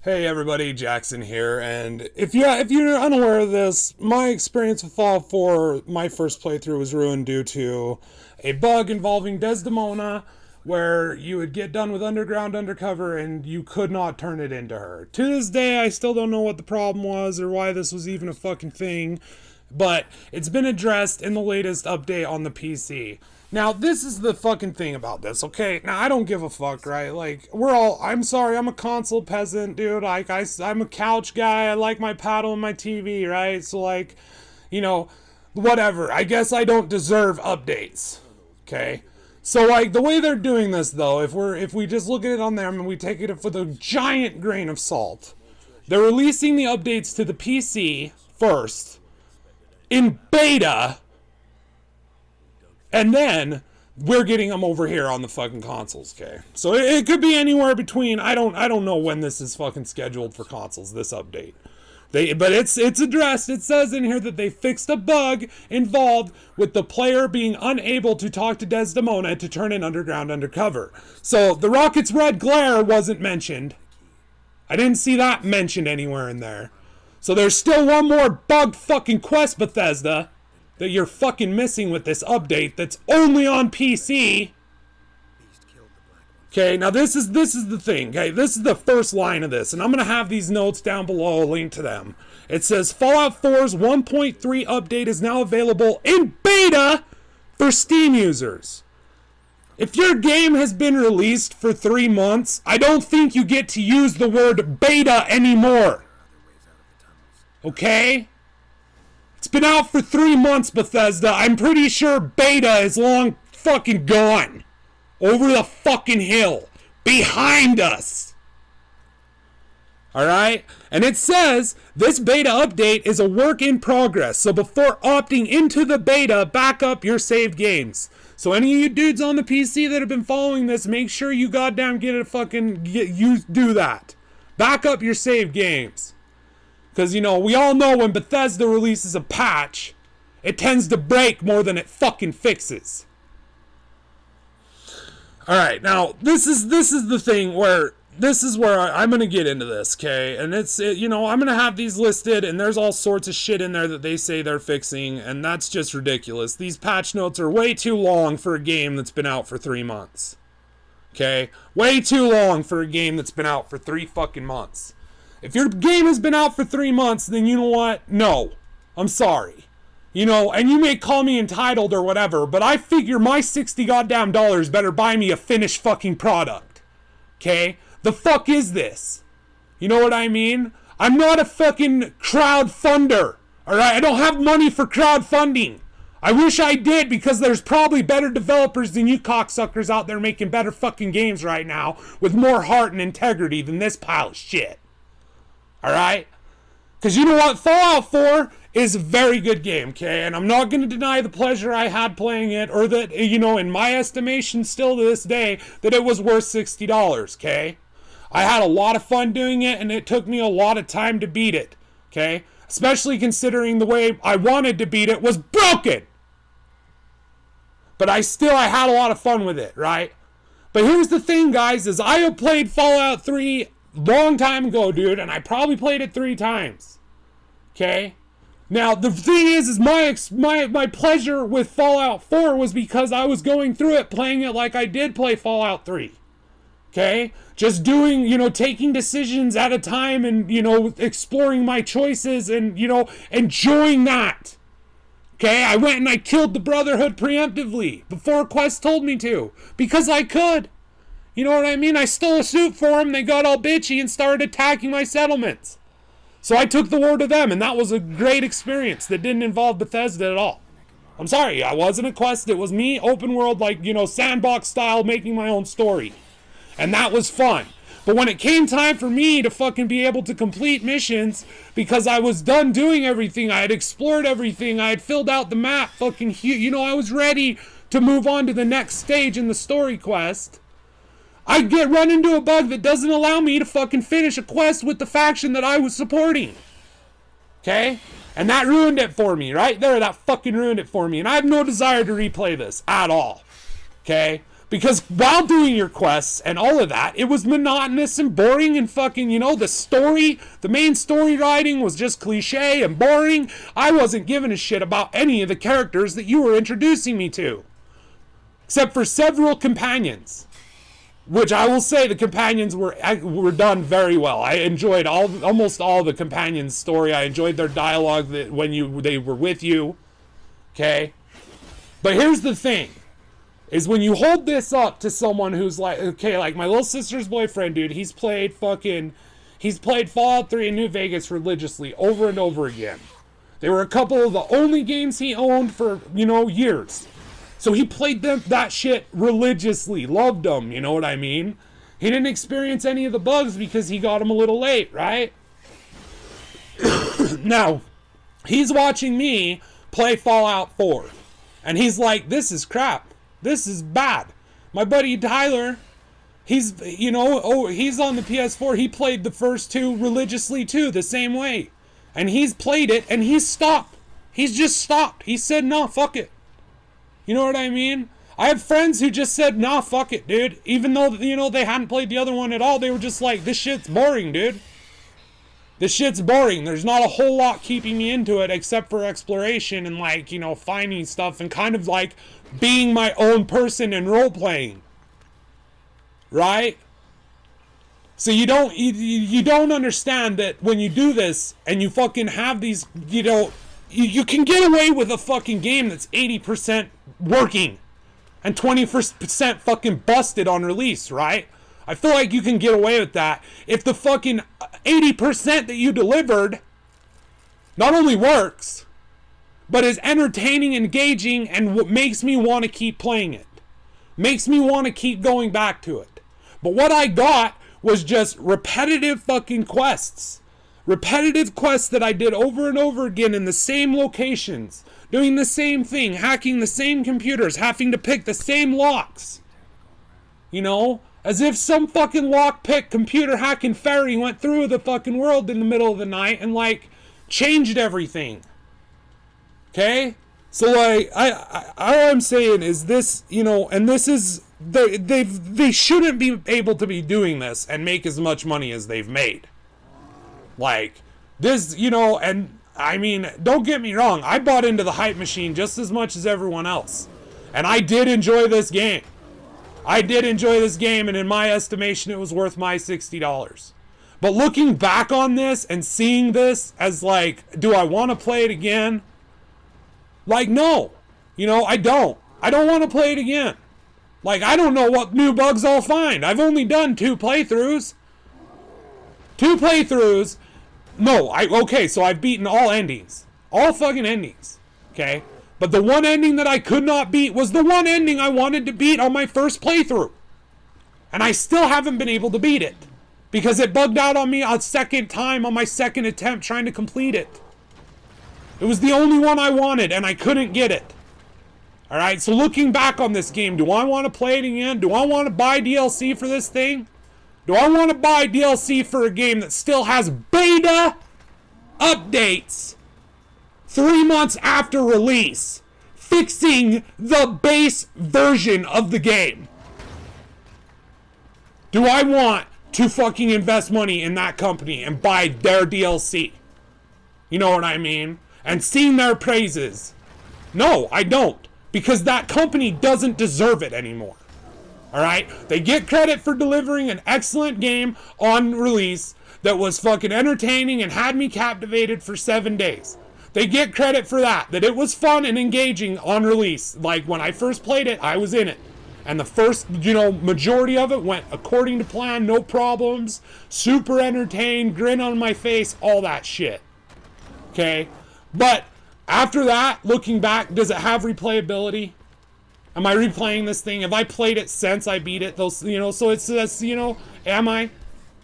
Hey everybody, Jaxxsin here, and if you're unaware of this, my experience with Fallout 4, my first playthrough was ruined due to a bug involving Desdemona, where you would get done with underground undercover and you could not turn it into her. To this day, I still don't know what the problem was or why this was even a fucking thing, but it's been addressed in the latest update on the PC. Now, this is the fucking thing about this, okay? Now, I don't give a fuck, right? Like, I'm sorry, I'm a console peasant, dude. Like, I'm a couch guy. I like my paddle and my TV, right? So, like, whatever. I guess I don't deserve updates, okay? So, like, the way they're doing this, though, if we just look at it on them and we take it with a giant grain of salt, they're releasing the updates to the PC first, in beta, and then we're getting them over here on the fucking consoles, okay? So it could be anywhere between, I don't know when this is fucking scheduled for consoles, this update. But it's addressed. It says in here that they fixed a bug involved with the player being unable to talk to Desdemona to turn in underground undercover. So the Rocket's red glare wasn't mentioned. I didn't see that mentioned anywhere in there. So there's still one more bug fucking quest, Bethesda, that you're fucking missing with this update that's only on PC. Okay, now this is the thing, okay? This is the first line of this, and I'm going to have these notes down below, a link to them. It says, Fallout 4's 1.3 update is now available in beta for Steam users. If your game has been released for 3 months, I don't think you get to use the word beta anymore. Okay? It's been out for 3 months, Bethesda. I'm pretty sure beta is long fucking gone. Over the fucking hill. Behind us. Alright? And it says this beta update is a work in progress. So before opting into the beta, back up your saved games. So any of you dudes on the PC that have been following this, make sure you goddamn do that. Back up your saved games. Because, we all know when Bethesda releases a patch, it tends to break more than it fucking fixes. Alright, now, this is the thing where, I'm going to get into this, okay? And I'm going to have these listed, and there's all sorts of shit in there that they say they're fixing, and that's just ridiculous. These patch notes are way too long for a game that's been out for 3 months. Okay? Way too long for a game that's been out for 3 fucking months. If your game has been out for 3 months, then you know what? No. I'm sorry. And you may call me entitled or whatever, but I figure my $60 goddamn dollars better buy me a finished fucking product. Okay? The fuck is this? You know what I mean? I'm not a fucking crowdfunder. Alright? I don't have money for crowdfunding. I wish I did, because there's probably better developers than you cocksuckers out there making better fucking games right now with more heart and integrity than this pile of shit. Alright? Because you know what? Fallout 4 is a very good game, okay? And I'm not going to deny the pleasure I had playing it, or that, in my estimation still to this day, that it was worth $60, okay? I had a lot of fun doing it, and it took me a lot of time to beat it, okay? Especially considering the way I wanted to beat it was broken! But I had a lot of fun with it, right? But here's the thing, guys, is I have played Fallout 3 long time ago, dude, and I probably played it 3 times. Okay? Now, the thing is my pleasure with Fallout 4 was because I was going through it, playing it like I did play Fallout 3. Okay? Just doing, taking decisions at a time and, exploring my choices and, enjoying that. Okay? I went and I killed the Brotherhood preemptively before Quest told me to, because I could. You know what I mean? I stole a suit for them, they got all bitchy and started attacking my settlements. So I took the war to them, and that was a great experience that didn't involve Bethesda at all. I'm sorry, I wasn't a quest, it was me, open world, sandbox style, making my own story. And that was fun. But when it came time for me to fucking be able to complete missions, because I was done doing everything, I had explored everything, I had filled out the map, I was ready to move on to the next stage in the story quest, I run into a bug that doesn't allow me to fucking finish a quest with the faction that I was supporting. Okay? And that ruined it for me, right there. That fucking ruined it for me. And I have no desire to replay this at all. Okay? Because while doing your quests and all of that, it was monotonous and boring and fucking, you know, the main story writing was just cliche and boring. I wasn't giving a shit about any of the characters that you were introducing me to. Except for several companions. Which I will say the companions were done very well. I enjoyed almost all the companions' story. I enjoyed their dialogue when they were with you. Okay? But here's the thing. Is when you hold this up to someone who's like, okay, like my little sister's boyfriend, dude, he's played Fallout 3 in New Vegas religiously over and over again. They were a couple of the only games he owned for, you know, years. So he played that shit religiously, loved them, you know what I mean? He didn't experience any of the bugs because he got them a little late, right? Now, he's watching me play Fallout 4, and he's like, this is crap. This is bad. My buddy Tyler, he's on the PS4. He played the first two religiously too, the same way. And he's played it and he's stopped. He's just stopped. He said, no, fuck it. You know what I mean? I have friends who just said, nah, fuck it, dude. Even though, you know, they hadn't played the other one at all. They were just like, this shit's boring, dude. This shit's boring. There's not a whole lot keeping me into it except for exploration and, like, you know, finding stuff and kind of like being my own person and role-playing. Right? So you don't understand that when you do this and you fucking have these, you know, you can get away with a fucking game that's 80% working and 20% fucking busted on release, right? I feel like you can get away with that if the fucking 80% that you delivered not only works, but is entertaining, engaging, and what makes me want to keep playing it. Makes me want to keep going back to it. But what I got was just repetitive fucking quests. Repetitive quests that I did over and over again in the same locations. Doing the same thing, hacking the same computers, having to pick the same locks. You know? As if some fucking lockpick computer hacking fairy went through the fucking world in the middle of the night and, like, changed everything. Okay? So, like, all I'm saying is this, you know, and this is, they shouldn't be able to be doing this and make as much money as they've made. Like, this, you know, and, I mean, don't get me wrong, I bought into the hype machine just as much as everyone else. And I did enjoy this game. And in my estimation, it was worth my $60. But looking back on this and seeing this as, like, do I want to play it again? Like, no. You know, I don't. I don't want to play it again. Like, I don't know what new bugs I'll find. I've only done 2 playthroughs. Okay, so I've beaten all endings. All fucking endings. Okay? But the one ending that I could not beat was the one ending I wanted to beat on my first playthrough. And I still haven't been able to beat it. Because it bugged out on me a second time on my second attempt trying to complete it. It was the only one I wanted and I couldn't get it. Alright, so looking back on this game, do I want to play it again? Do I want to buy DLC for this thing? Do I want to buy DLC for a game that still has beta updates 3 months after release, fixing the base version of the game? Do I want to fucking invest money in that company and buy their DLC? You know what I mean? And sing their praises? No, I don't. Because that company doesn't deserve it anymore. Alright? They get credit for delivering an excellent game on release that was fucking entertaining and had me captivated for 7 days. They get credit for that it was fun and engaging on release. Like, when I first played it, I was in it. And the first, you know, majority of it went according to plan, no problems, super entertained, grin on my face, all that shit. Okay? But after that, looking back, does it have replayability? Am I replaying this thing? Have I played it since I beat it? Those, you know, so it's, you know, am I?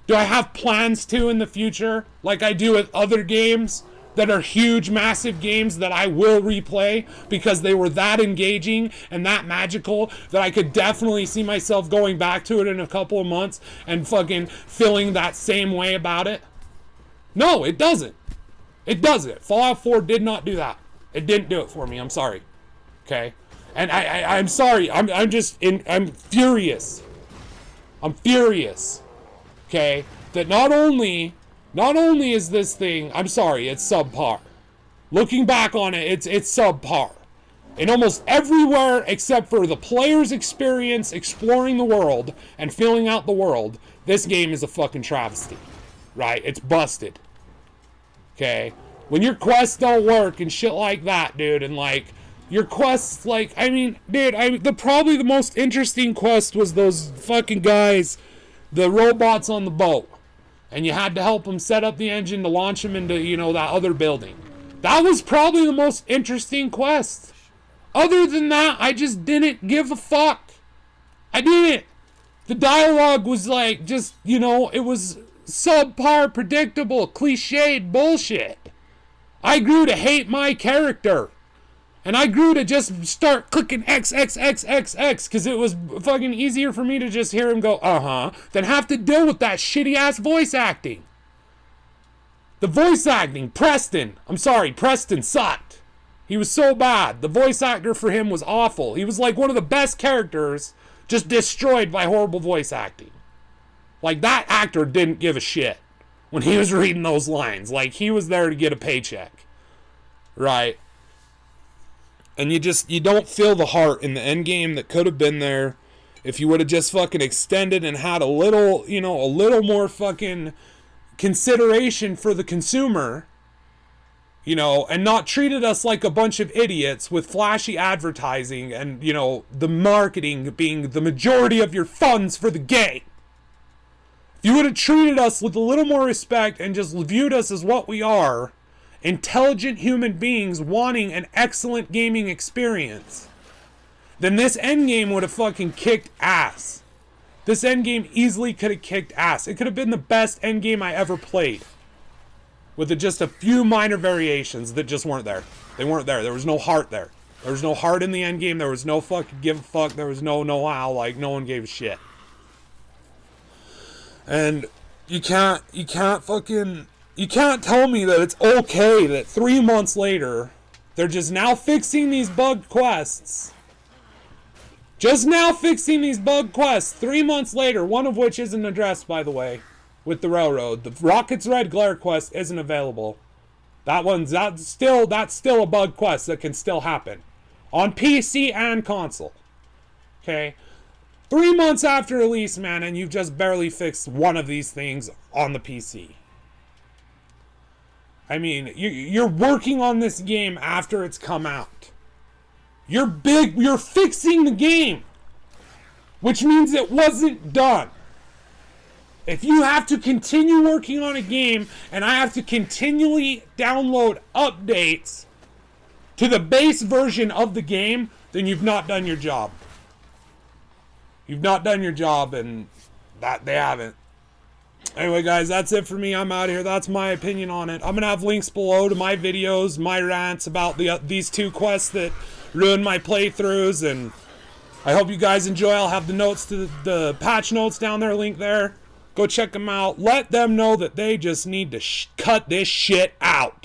Do I have plans to in the future, like I do with other games that are huge, massive games that I will replay because they were that engaging and that magical that I could definitely see myself going back to it in a couple of months and fucking feeling that same way about it? No, it doesn't. It doesn't. Fallout 4 did not do that. It didn't do it for me. I'm sorry. Okay? And I'm sorry, I'm furious. I'm furious. Okay? That not only is this thing, I'm sorry, it's subpar. Looking back on it, it's subpar. In almost everywhere except for the player's experience exploring the world and filling out the world, this game is a fucking travesty. Right? It's busted. Okay? When your quests don't work and shit like that, dude, and like, your quests, like, I mean, dude, probably the most interesting quest was those fucking guys, the robots on the boat. And you had to help them set up the engine to launch them into, you know, that other building. That was probably the most interesting quest. Other than that, I just didn't give a fuck. I didn't. The dialogue was like, just, you know, it was subpar, predictable, cliched bullshit. I grew to hate my character. And I grew to just start clicking X, because it was fucking easier for me to just hear him go, uh-huh, than have to deal with that shitty-ass voice acting. The voice acting, Preston sucked. He was so bad. The voice actor for him was awful. He was like one of the best characters, just destroyed by horrible voice acting. Like, that actor didn't give a shit when he was reading those lines. Like, he was there to get a paycheck. Right? And you don't feel the heart in the end game that could have been there if you would have just fucking extended and had a little more fucking consideration for the consumer, you know, and not treated us like a bunch of idiots with flashy advertising and, you know, the marketing being the majority of your funds for the game. If you would have treated us with a little more respect and just viewed us as what we are, intelligent human beings wanting an excellent gaming experience, then this endgame would have fucking kicked ass. This endgame easily could have kicked ass. It could have been the best endgame I ever played. With just a few minor variations that just weren't there. They weren't there. There was no heart there. There was no heart in the endgame. There was no fucking give a fuck. There was no how. Like, no one gave a shit. And you can't tell me that it's okay that 3 months later, they're just now fixing these bug quests. Just now fixing these bug quests 3 months later, one of which isn't addressed, by the way, with the railroad. The Rocket's Red Glare quest isn't available. That's still a bug quest that can still happen. On PC and console. Okay? 3 months after release, man, and you've just barely fixed one of these things on the PC. I mean, you're working on this game after it's come out. You're fixing the game, which means it wasn't done. If you have to continue working on a game and I have to continually download updates to the base version of the game, then you've not done your job. You've not done your job, and that they haven't. Anyway, guys, that's it for me. I'm out of here. That's my opinion on it. I'm going to have links below to my videos, my rants about these two quests that ruined my playthroughs, and I hope you guys enjoy. I'll have the notes to the patch notes down there, link there. Go check them out. Let them know that they just need to cut this shit out.